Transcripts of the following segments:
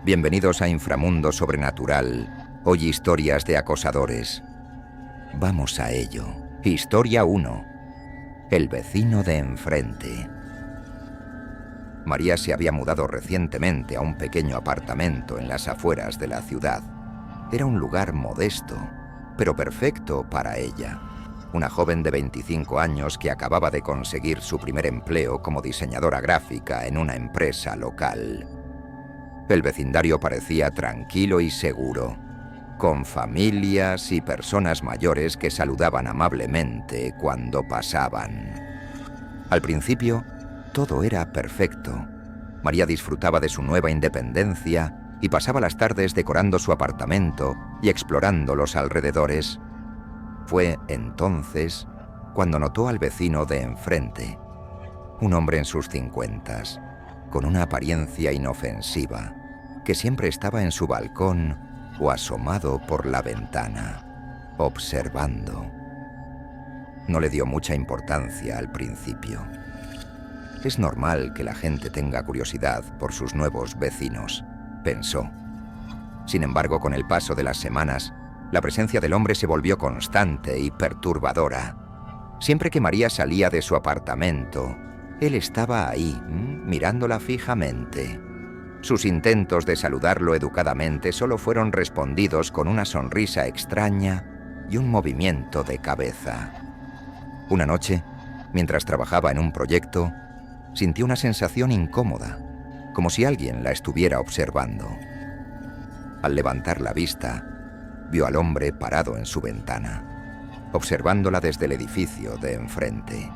Bienvenidos a Inframundo Sobrenatural. Hoy historias de acosadores. Vamos a ello. Historia 1. El vecino de enfrente. María se había mudado recientemente a un pequeño apartamento en las afueras de la ciudad. Era un lugar modesto, pero perfecto para ella. Una joven de 25 años que acababa de conseguir su primer empleo como diseñadora gráfica en una empresa local. El vecindario parecía tranquilo y seguro, con familias y personas mayores que saludaban amablemente cuando pasaban. Al principio, todo era perfecto. María disfrutaba de su nueva independencia y pasaba las tardes decorando su apartamento y explorando los alrededores. Fue entonces cuando notó al vecino de enfrente, un hombre en sus 50s, con una apariencia inofensiva, que siempre estaba en su balcón o asomado por la ventana, observando. No le dio mucha importancia al principio. Es normal que la gente tenga curiosidad por sus nuevos vecinos, pensó. Sin embargo, con el paso de las semanas, la presencia del hombre se volvió constante y perturbadora. Siempre que María salía de su apartamento, él estaba ahí, mirándola fijamente. Sus intentos de saludarlo educadamente solo fueron respondidos con una sonrisa extraña y un movimiento de cabeza. Una noche, mientras trabajaba en un proyecto, sintió una sensación incómoda, como si alguien la estuviera observando. Al levantar la vista, vio al hombre parado en su ventana, observándola desde el edificio de enfrente.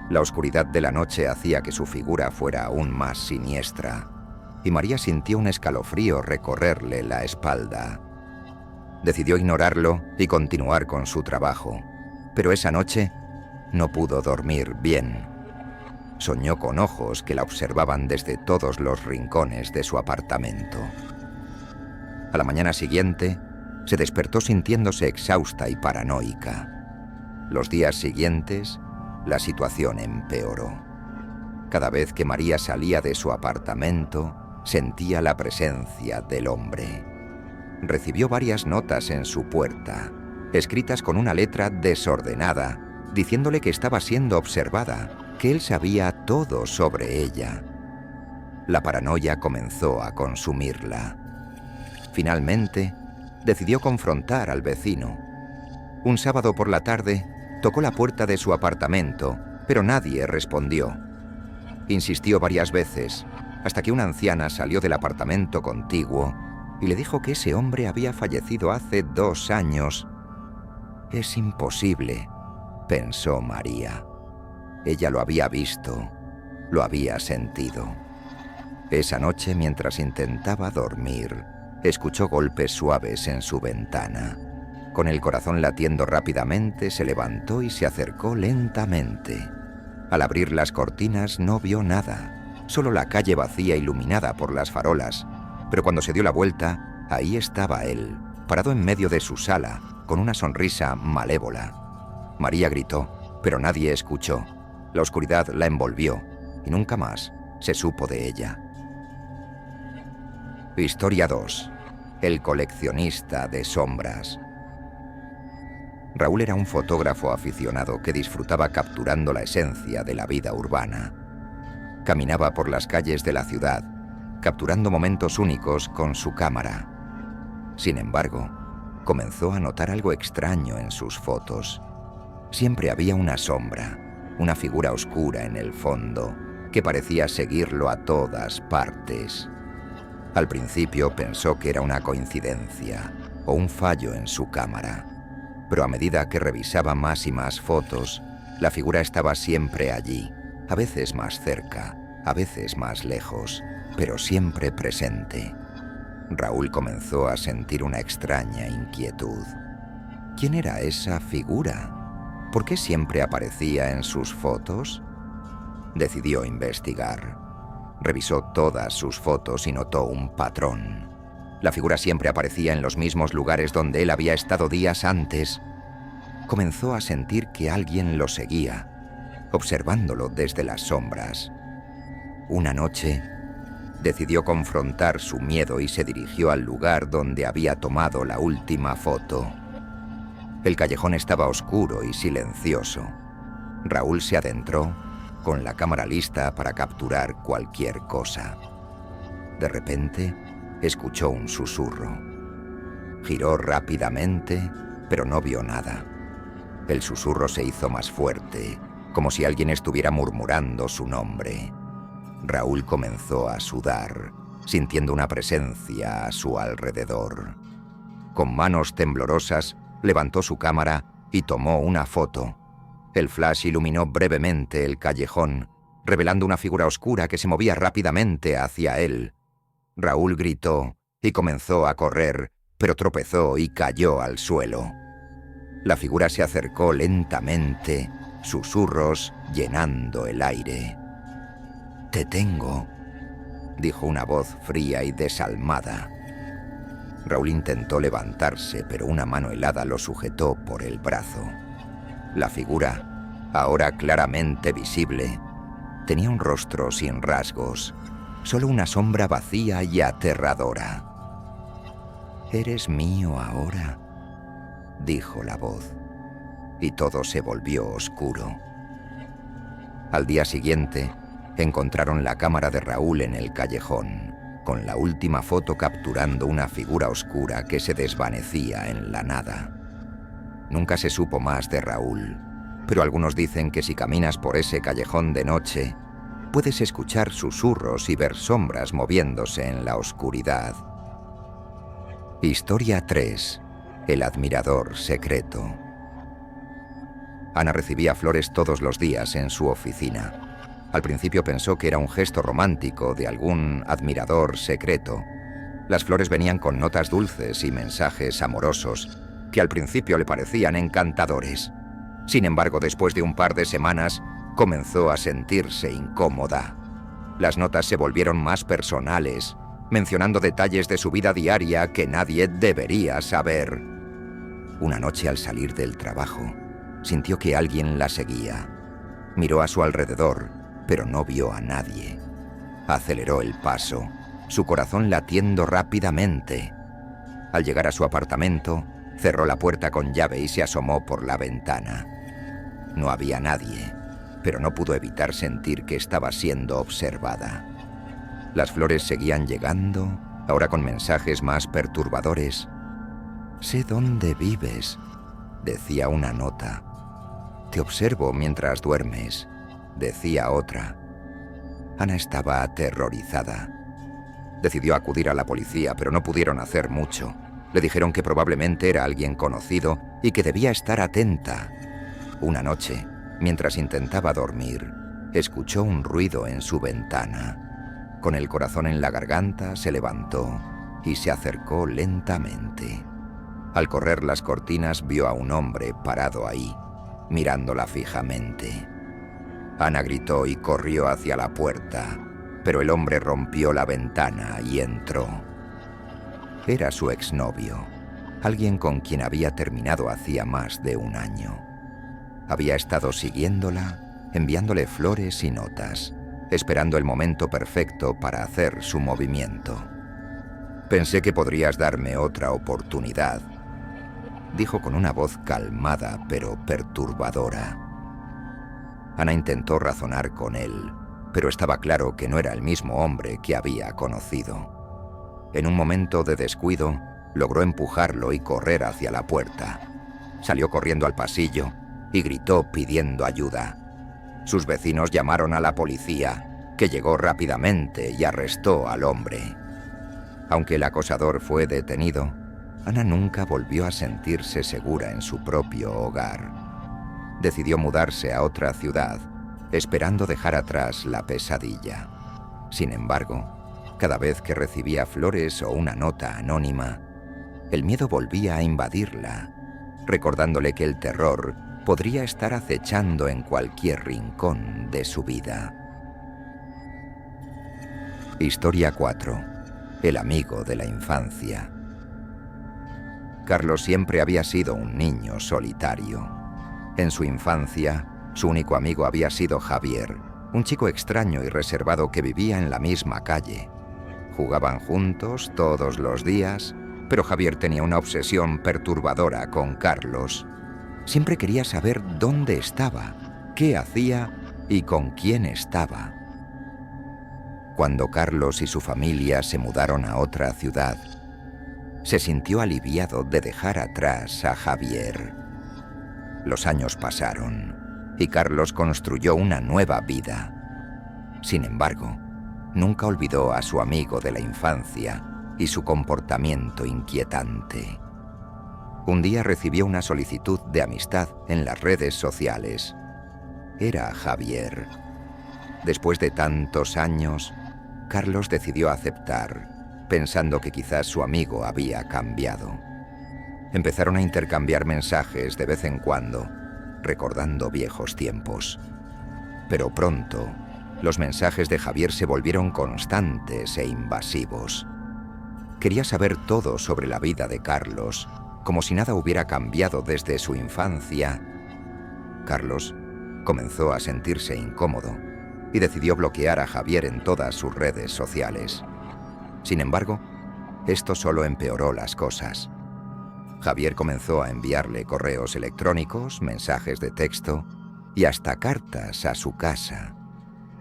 La oscuridad de la noche hacía que su figura fuera aún más siniestra, y María sintió un escalofrío recorrerle la espalda. Decidió ignorarlo y continuar con su trabajo, pero esa noche no pudo dormir bien. Soñó con ojos que la observaban desde todos los rincones de su apartamento. A la mañana siguiente, se despertó sintiéndose exhausta y paranoica. Los días siguientes, la situación empeoró. Cada vez que María salía de su apartamento, sentía la presencia del hombre. Recibió varias notas en su puerta, escritas con una letra desordenada, diciéndole que estaba siendo observada, que él sabía todo sobre ella. La paranoia comenzó a consumirla. Finalmente, decidió confrontar al vecino. Un sábado por la tarde, tocó la puerta de su apartamento, pero nadie respondió. Insistió varias veces, hasta que una anciana salió del apartamento contiguo y le dijo que ese hombre había fallecido hace 2 años. Es imposible, pensó María. Ella lo había visto, lo había sentido. Esa noche, mientras intentaba dormir, escuchó golpes suaves en su ventana. Con el corazón latiendo rápidamente, se levantó y se acercó lentamente. Al abrir las cortinas no vio nada, solo la calle vacía iluminada por las farolas. Pero cuando se dio la vuelta, ahí estaba él, parado en medio de su sala, con una sonrisa malévola. María gritó, pero nadie escuchó. La oscuridad la envolvió y nunca más se supo de ella. Historia 2. El coleccionista de sombras. Raúl era un fotógrafo aficionado que disfrutaba capturando la esencia de la vida urbana. Caminaba por las calles de la ciudad, capturando momentos únicos con su cámara. Sin embargo, comenzó a notar algo extraño en sus fotos. Siempre había una sombra, una figura oscura en el fondo, que parecía seguirlo a todas partes. Al principio pensó que era una coincidencia o un fallo en su cámara. Pero a medida que revisaba más y más fotos, la figura estaba siempre allí, a veces más cerca, a veces más lejos, pero siempre presente. Raúl comenzó a sentir una extraña inquietud. ¿Quién era esa figura? ¿Por qué siempre aparecía en sus fotos? Decidió investigar. Revisó todas sus fotos y notó un patrón. La figura siempre aparecía en los mismos lugares donde él había estado días antes. Comenzó a sentir que alguien lo seguía, observándolo desde las sombras. Una noche, Decidió confrontar su miedo y se dirigió al lugar donde había tomado la última foto. El callejón estaba oscuro y silencioso. Raúl se adentró, con la cámara lista para capturar cualquier cosa. De repente, escuchó un susurro. Giró rápidamente, pero no vio nada. El susurro se hizo más fuerte, como si alguien estuviera murmurando su nombre. Raúl comenzó a sudar, sintiendo una presencia a su alrededor. Con manos temblorosas, levantó su cámara y tomó una foto. El flash iluminó brevemente el callejón, revelando una figura oscura que se movía rápidamente hacia él. Raúl gritó y comenzó a correr, pero tropezó y cayó al suelo. La figura se acercó lentamente, susurros llenando el aire. «Te tengo», dijo una voz fría y desalmada. Raúl intentó levantarse, pero una mano helada lo sujetó por el brazo. La figura, ahora claramente visible, tenía un rostro sin rasgos, solo una sombra vacía y aterradora. «¿Eres mío ahora?», dijo la voz, y todo se volvió oscuro. Al día siguiente, encontraron la cámara de Raúl en el callejón, con la última foto capturando una figura oscura que se desvanecía en la nada. Nunca se supo más de Raúl, pero algunos dicen que si caminas por ese callejón de noche, puedes escuchar susurros y ver sombras moviéndose en la oscuridad. Historia 3. El admirador secreto. Ana recibía flores todos los días en su oficina. Al principio pensó que era un gesto romántico de algún admirador secreto. Las flores venían con notas dulces y mensajes amorosos, que al principio le parecían encantadores. Sin embargo, después de un par de semanas, comenzó a sentirse incómoda. Las notas se volvieron más personales, mencionando detalles de su vida diaria que nadie debería saber. Una noche al salir del trabajo, sintió que alguien la seguía. Miró a su alrededor, pero no vio a nadie. Aceleró el paso, su corazón latiendo rápidamente. Al llegar a su apartamento, cerró la puerta con llave y se asomó por la ventana. No había nadie, pero no pudo evitar sentir que estaba siendo observada. Las flores seguían llegando, ahora con mensajes más perturbadores. «Sé dónde vives», decía una nota. «Te observo mientras duermes», decía otra. Ana estaba aterrorizada. Decidió acudir a la policía, pero no pudieron hacer mucho. Le dijeron que probablemente era alguien conocido y que debía estar atenta. Una noche, mientras intentaba dormir, escuchó un ruido en su ventana. Con el corazón en la garganta, se levantó y se acercó lentamente. Al correr las cortinas, vio a un hombre parado ahí, mirándola fijamente. Ana gritó y corrió hacia la puerta, pero el hombre rompió la ventana y entró. Era su exnovio, alguien con quien había terminado hacía más de un año. Había estado siguiéndola, enviándole flores y notas, esperando el momento perfecto para hacer su movimiento. «Pensé que podrías darme otra oportunidad», dijo con una voz calmada pero perturbadora. Ana intentó razonar con él, pero estaba claro que no era el mismo hombre que había conocido. En un momento de descuido, logró empujarlo y correr hacia la puerta. Salió corriendo al pasillo y gritó pidiendo ayuda. Sus vecinos llamaron a la policía, que llegó rápidamente y arrestó al hombre. Aunque el acosador fue detenido, Ana nunca volvió a sentirse segura en su propio hogar. Decidió mudarse a otra ciudad, esperando dejar atrás la pesadilla. Sin embargo, cada vez que recibía flores o una nota anónima, el miedo volvía a invadirla, recordándole que el terror podría estar acechando en cualquier rincón de su vida. Historia 4. El amigo de la infancia. Carlos siempre había sido un niño solitario. En su infancia, su único amigo había sido Javier, un chico extraño y reservado que vivía en la misma calle. Jugaban juntos todos los días, pero Javier tenía una obsesión perturbadora con Carlos. Siempre quería saber dónde estaba, qué hacía y con quién estaba. Cuando Carlos y su familia se mudaron a otra ciudad, se sintió aliviado de dejar atrás a Javier. Los años pasaron y Carlos construyó una nueva vida. Sin embargo, nunca olvidó a su amigo de la infancia y su comportamiento inquietante. Un día recibió una solicitud de amistad en las redes sociales. Era Javier. Después de tantos años, Carlos decidió aceptar, pensando que quizás su amigo había cambiado. Empezaron a intercambiar mensajes de vez en cuando, recordando viejos tiempos. Pero pronto, los mensajes de Javier se volvieron constantes e invasivos. Quería saber todo sobre la vida de Carlos, como si nada hubiera cambiado desde su infancia. Carlos comenzó a sentirse incómodo y decidió bloquear a Javier en todas sus redes sociales. Sin embargo, esto solo empeoró las cosas. Javier comenzó a enviarle correos electrónicos, mensajes de texto y hasta cartas a su casa.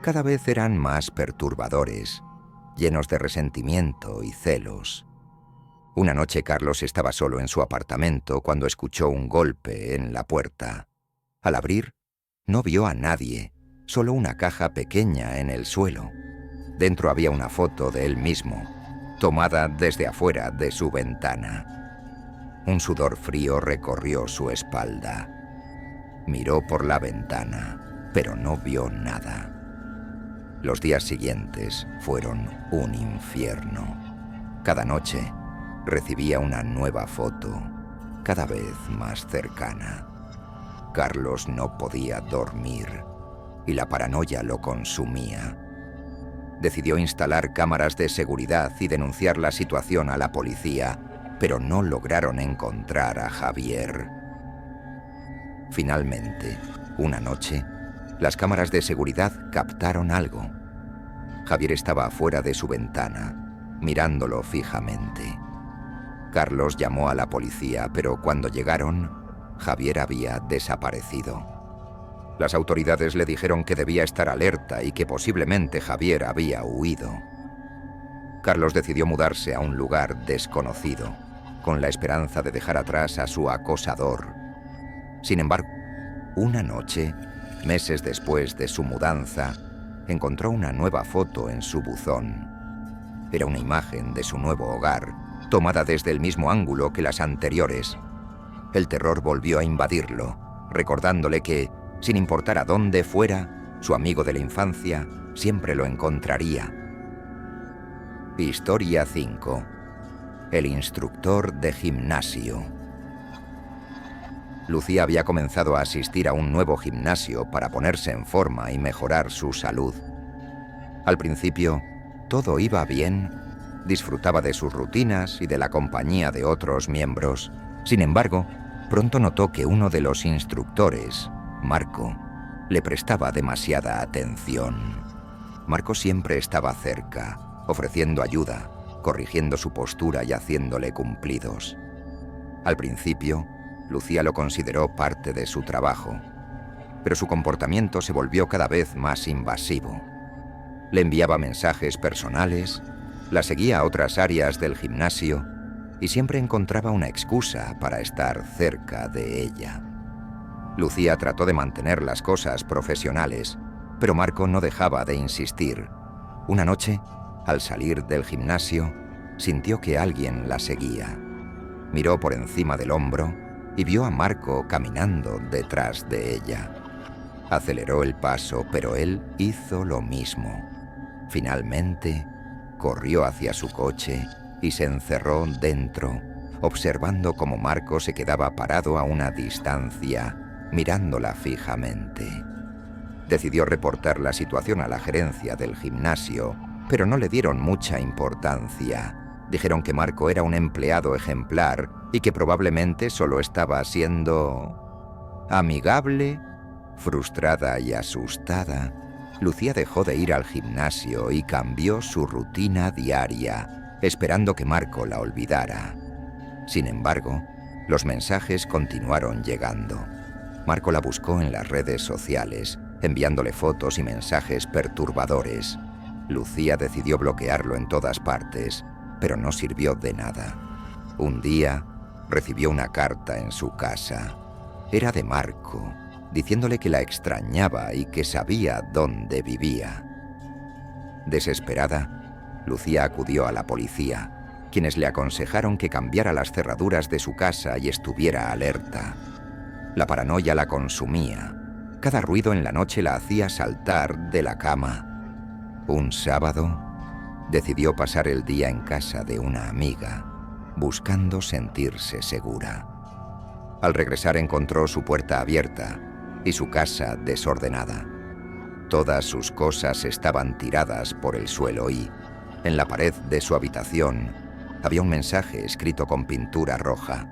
Cada vez eran más perturbadores, llenos de resentimiento y celos. Una noche Carlos estaba solo en su apartamento cuando escuchó un golpe en la puerta. Al abrir, no vio a nadie, solo una caja pequeña en el suelo. Dentro había una foto de él mismo, tomada desde afuera de su ventana. Un sudor frío recorrió su espalda. Miró por la ventana, pero no vio nada. Los días siguientes fueron un infierno. Cada noche recibía una nueva foto, cada vez más cercana. Carlos no podía dormir y la paranoia lo consumía. Decidió instalar cámaras de seguridad y denunciar la situación a la policía, pero no lograron encontrar a Javier. Finalmente, una noche, las cámaras de seguridad captaron algo. Javier estaba afuera de su ventana, mirándolo fijamente. Carlos llamó a la policía, pero cuando llegaron, Javier había desaparecido. Las autoridades le dijeron que debía estar alerta y que posiblemente Javier había huido. Carlos decidió mudarse a un lugar desconocido, con la esperanza de dejar atrás a su acosador. Sin embargo, una noche, meses después de su mudanza, encontró una nueva foto en su buzón. Era una imagen de su nuevo hogar, tomada desde el mismo ángulo que las anteriores. El terror volvió a invadirlo, recordándole que, sin importar a dónde fuera, su amigo de la infancia siempre lo encontraría. Historia 5. El instructor de gimnasio. Lucía había comenzado a asistir a un nuevo gimnasio para ponerse en forma y mejorar su salud. Al principio, todo iba bien, disfrutaba de sus rutinas y de la compañía de otros miembros. Sin embargo, pronto notó que uno de los instructores, Marco, le prestaba demasiada atención. Marco siempre estaba cerca, ofreciendo ayuda, corrigiendo su postura y haciéndole cumplidos. Al principio, Lucía lo consideró parte de su trabajo, pero su comportamiento se volvió cada vez más invasivo. Le enviaba mensajes personales, la seguía a otras áreas del gimnasio y siempre encontraba una excusa para estar cerca de ella. Lucía trató de mantener las cosas profesionales, pero Marco no dejaba de insistir. Una noche, al salir del gimnasio, sintió que alguien la seguía. Miró por encima del hombro y vio a Marco caminando detrás de ella. Aceleró el paso, pero él hizo lo mismo. Finalmente, corrió hacia su coche y se encerró dentro, observando cómo Marco se quedaba parado a una distancia, mirándola fijamente. Decidió reportar la situación a la gerencia del gimnasio, pero no le dieron mucha importancia. Dijeron que Marco era un empleado ejemplar y que probablemente solo estaba siendo amigable. Frustrada y asustada, Lucía dejó de ir al gimnasio y cambió su rutina diaria, esperando que Marco la olvidara. Sin embargo, los mensajes continuaron llegando. Marco la buscó en las redes sociales, enviándole fotos y mensajes perturbadores. Lucía decidió bloquearlo en todas partes, pero no sirvió de nada. Un día, recibió una carta en su casa. Era de Marco, diciéndole que la extrañaba y que sabía dónde vivía. Desesperada, Lucía acudió a la policía, quienes le aconsejaron que cambiara las cerraduras de su casa y estuviera alerta. La paranoia la consumía. Cada ruido en la noche la hacía saltar de la cama. Un sábado, decidió pasar el día en casa de una amiga, buscando sentirse segura. Al regresar encontró su puerta abierta y su casa desordenada. Todas sus cosas estaban tiradas por el suelo y, en la pared de su habitación, había un mensaje escrito con pintura roja.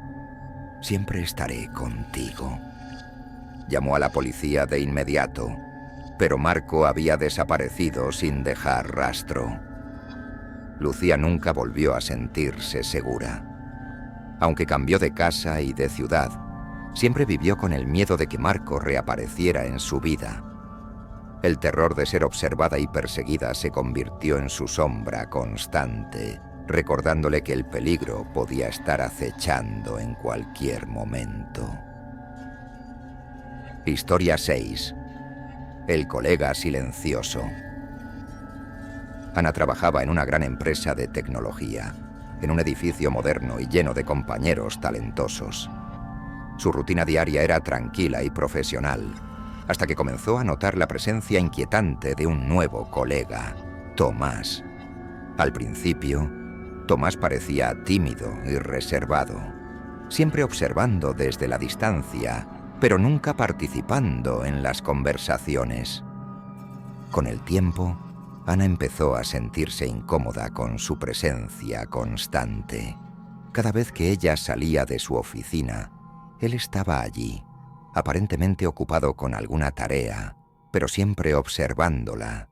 «Siempre estaré contigo». Llamó a la policía de inmediato, pero Marco había desaparecido sin dejar rastro. Lucía nunca volvió a sentirse segura. Aunque cambió de casa y de ciudad, siempre vivió con el miedo de que Marco reapareciera en su vida. El terror de ser observada y perseguida se convirtió en su sombra constante, recordándole que el peligro podía estar acechando en cualquier momento. Historia 6. El colega silencioso. Ana trabajaba en una gran empresa de tecnología, en un edificio moderno y lleno de compañeros talentosos. Su rutina diaria era tranquila y profesional, hasta que comenzó a notar la presencia inquietante de un nuevo colega, Tomás. Al principio, Tomás parecía tímido y reservado, siempre observando desde la distancia, pero nunca participando en las conversaciones. Con el tiempo, Ana empezó a sentirse incómoda con su presencia constante. Cada vez que ella salía de su oficina, él estaba allí, aparentemente ocupado con alguna tarea, pero siempre observándola.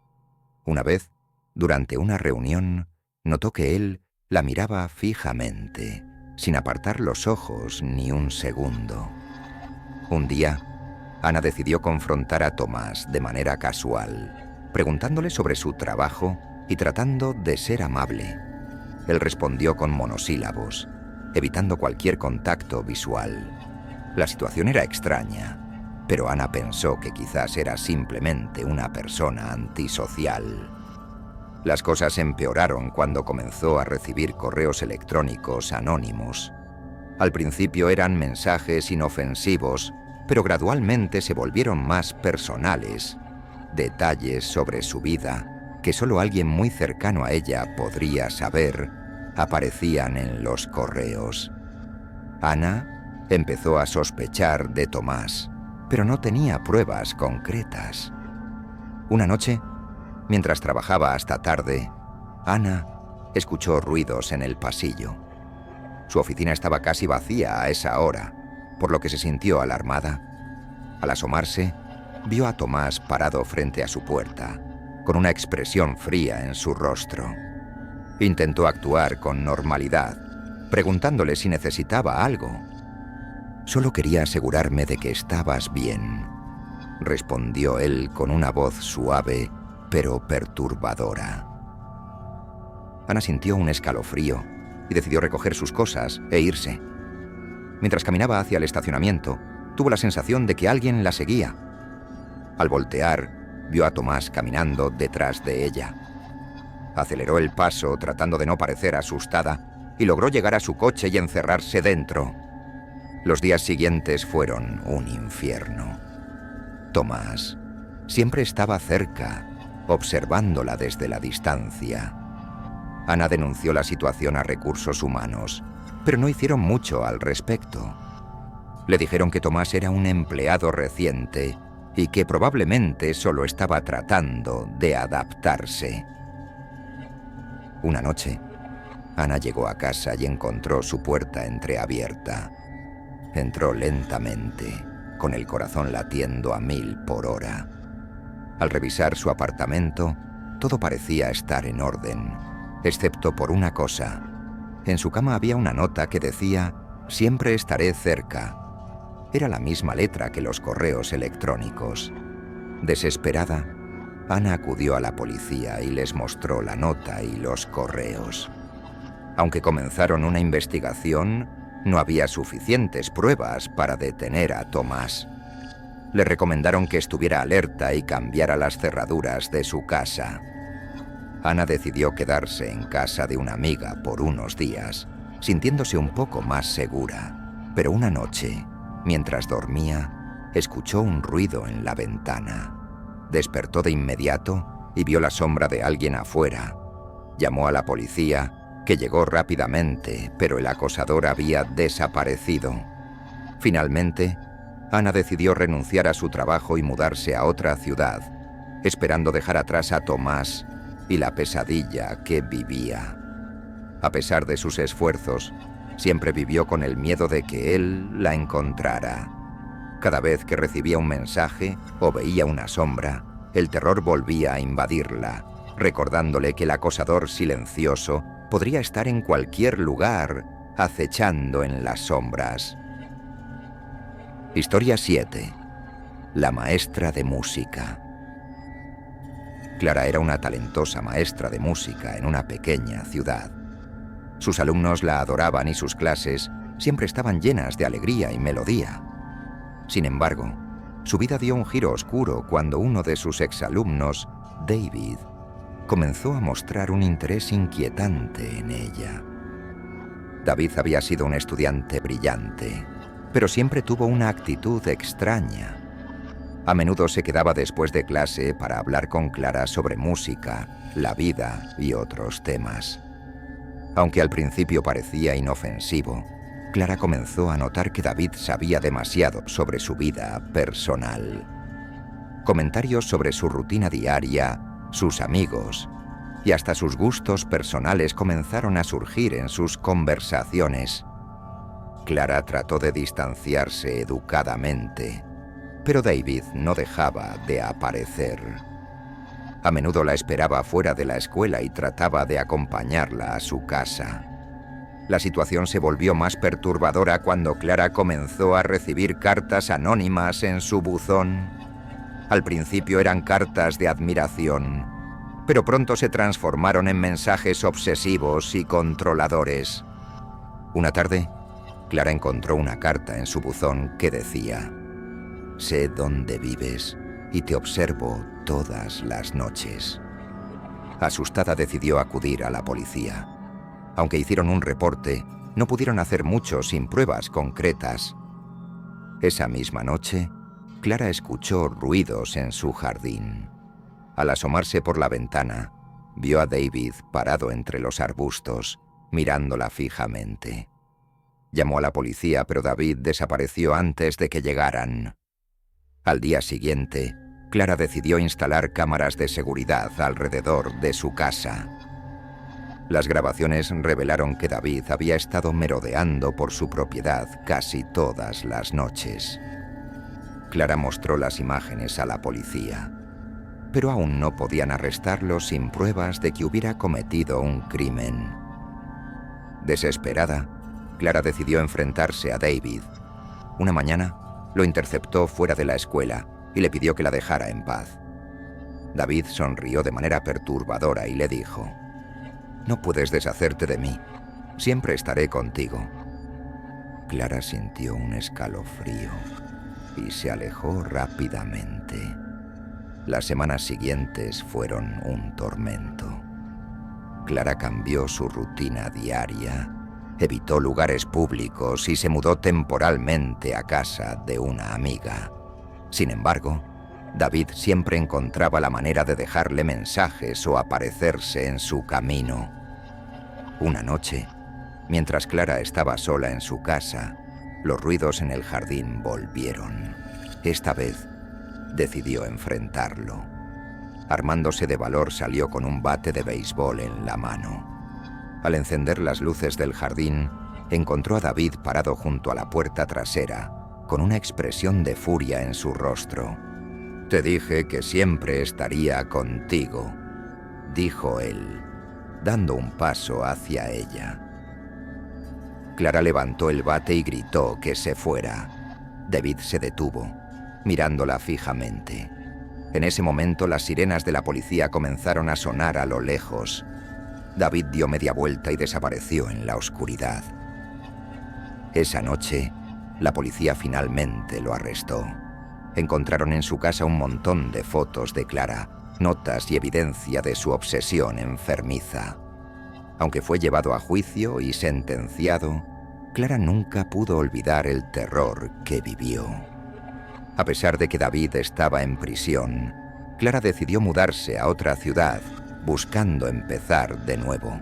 Una vez, durante una reunión, notó que él la miraba fijamente, sin apartar los ojos ni un segundo. Un día, Ana decidió confrontar a Tomás de manera casual, preguntándole sobre su trabajo y tratando de ser amable. Él respondió con monosílabos, evitando cualquier contacto visual. La situación era extraña, pero Ana pensó que quizás era simplemente una persona antisocial. Las cosas empeoraron cuando comenzó a recibir correos electrónicos anónimos. Al principio eran mensajes inofensivos, pero gradualmente se volvieron más personales. Detalles sobre su vida, que solo alguien muy cercano a ella podría saber, aparecían en los correos. Ana empezó a sospechar de Tomás, pero no tenía pruebas concretas. Una noche, mientras trabajaba hasta tarde, Ana escuchó ruidos en el pasillo. Su oficina estaba casi vacía a esa hora, por lo que se sintió alarmada. Al asomarse, vio a Tomás parado frente a su puerta, con una expresión fría en su rostro. Intentó actuar con normalidad, preguntándole si necesitaba algo. «Solo quería asegurarme de que estabas bien», respondió él con una voz suave, pero perturbadora. Ana sintió un escalofrío y decidió recoger sus cosas e irse. Mientras caminaba hacia el estacionamiento, tuvo la sensación de que alguien la seguía. Al voltear, vio a Tomás caminando detrás de ella. Aceleró el paso tratando de no parecer asustada y logró llegar a su coche y encerrarse dentro. Los días siguientes fueron un infierno. Tomás siempre estaba cerca, observándola desde la distancia. Ana denunció la situación a Recursos Humanos, pero no hicieron mucho al respecto. Le dijeron que Tomás era un empleado reciente y que probablemente solo estaba tratando de adaptarse. Una noche, Ana llegó a casa y encontró su puerta entreabierta. Entró lentamente, con el corazón latiendo a 1000 por hora. Al revisar su apartamento, todo parecía estar en orden, excepto por una cosa. En su cama había una nota que decía: «Siempre estaré cerca». Era la misma letra que los correos electrónicos. Desesperada, Ana acudió a la policía y les mostró la nota y los correos. Aunque comenzaron una investigación, no había suficientes pruebas para detener a Tomás. Le recomendaron que estuviera alerta y cambiara las cerraduras de su casa. Ana decidió quedarse en casa de una amiga por unos días, sintiéndose un poco más segura. Pero una noche, mientras dormía, escuchó un ruido en la ventana. Despertó de inmediato y vio la sombra de alguien afuera. Llamó a la policía, que llegó rápidamente, pero el acosador había desaparecido. Finalmente, Ana decidió renunciar a su trabajo y mudarse a otra ciudad, esperando dejar atrás a Tomás y la pesadilla que vivía. A pesar de sus esfuerzos, siempre vivió con el miedo de que él la encontrara. Cada vez que recibía un mensaje o veía una sombra, el terror volvía a invadirla, recordándole que el acosador silencioso podría estar en cualquier lugar, acechando en las sombras. Historia 7. La maestra de música. Clara era una talentosa maestra de música en una pequeña ciudad. Sus alumnos la adoraban y sus clases siempre estaban llenas de alegría y melodía. Sin embargo, su vida dio un giro oscuro cuando uno de sus exalumnos, David, comenzó a mostrar un interés inquietante en ella. David había sido un estudiante brillante, pero siempre tuvo una actitud extraña. A menudo se quedaba después de clase para hablar con Clara sobre música, la vida y otros temas. Aunque al principio parecía inofensivo, Clara comenzó a notar que David sabía demasiado sobre su vida personal. Comentarios sobre su rutina diaria, sus amigos y hasta sus gustos personales comenzaron a surgir en sus conversaciones. Clara trató de distanciarse educadamente, pero David no dejaba de aparecer. A menudo la esperaba fuera de la escuela y trataba de acompañarla a su casa. La situación se volvió más perturbadora cuando Clara comenzó a recibir cartas anónimas en su buzón. Al principio eran cartas de admiración, pero pronto se transformaron en mensajes obsesivos y controladores. Una tarde, Clara encontró una carta en su buzón que decía: «Sé dónde vives y te observo todas las noches». Asustada decidió acudir a la policía. Aunque hicieron un reporte, no pudieron hacer mucho sin pruebas concretas. Esa misma noche, Clara escuchó ruidos en su jardín. Al asomarse por la ventana, vio a David parado entre los arbustos, mirándola fijamente. Llamó a la policía, pero David desapareció antes de que llegaran. Al día siguiente, Clara decidió instalar cámaras de seguridad alrededor de su casa. Las grabaciones revelaron que David había estado merodeando por su propiedad casi todas las noches. Clara mostró las imágenes a la policía, pero aún no podían arrestarlo sin pruebas de que hubiera cometido un crimen. Desesperada, Clara decidió enfrentarse a David. Una mañana, lo interceptó fuera de la escuela y le pidió que la dejara en paz. David sonrió de manera perturbadora y le dijo: «No puedes deshacerte de mí. Siempre estaré contigo». Clara sintió un escalofrío y se alejó rápidamente. Las semanas siguientes fueron un tormento. Clara cambió su rutina diaria, evitó lugares públicos y se mudó temporalmente a casa de una amiga. Sin embargo, David siempre encontraba la manera de dejarle mensajes o aparecerse en su camino. Una noche, mientras Clara estaba sola en su casa, los ruidos en el jardín volvieron. Esta vez, decidió enfrentarlo. Armándose de valor, salió con un bate de béisbol en la mano. Al encender las luces del jardín, encontró a David parado junto a la puerta trasera, con una expresión de furia en su rostro. Te dije que siempre estaría contigo, dijo él, dando un paso hacia ella. Clara levantó el bate y gritó que se fuera. David se detuvo, mirándola fijamente. En ese momento las sirenas de la policía comenzaron a sonar a lo lejos. David dio media vuelta y desapareció en la oscuridad. Esa noche, la policía finalmente lo arrestó. Encontraron en su casa un montón de fotos de Clara, notas y evidencia de su obsesión enfermiza. Aunque fue llevado a juicio y sentenciado, Clara nunca pudo olvidar el terror que vivió. A pesar de que David estaba en prisión, Clara decidió mudarse a otra ciudad, buscando empezar de nuevo.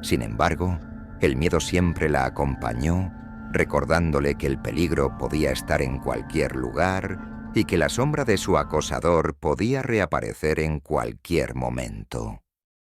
Sin embargo, el miedo siempre la acompañó, recordándole que el peligro podía estar en cualquier lugar y que la sombra de su acosador podía reaparecer en cualquier momento.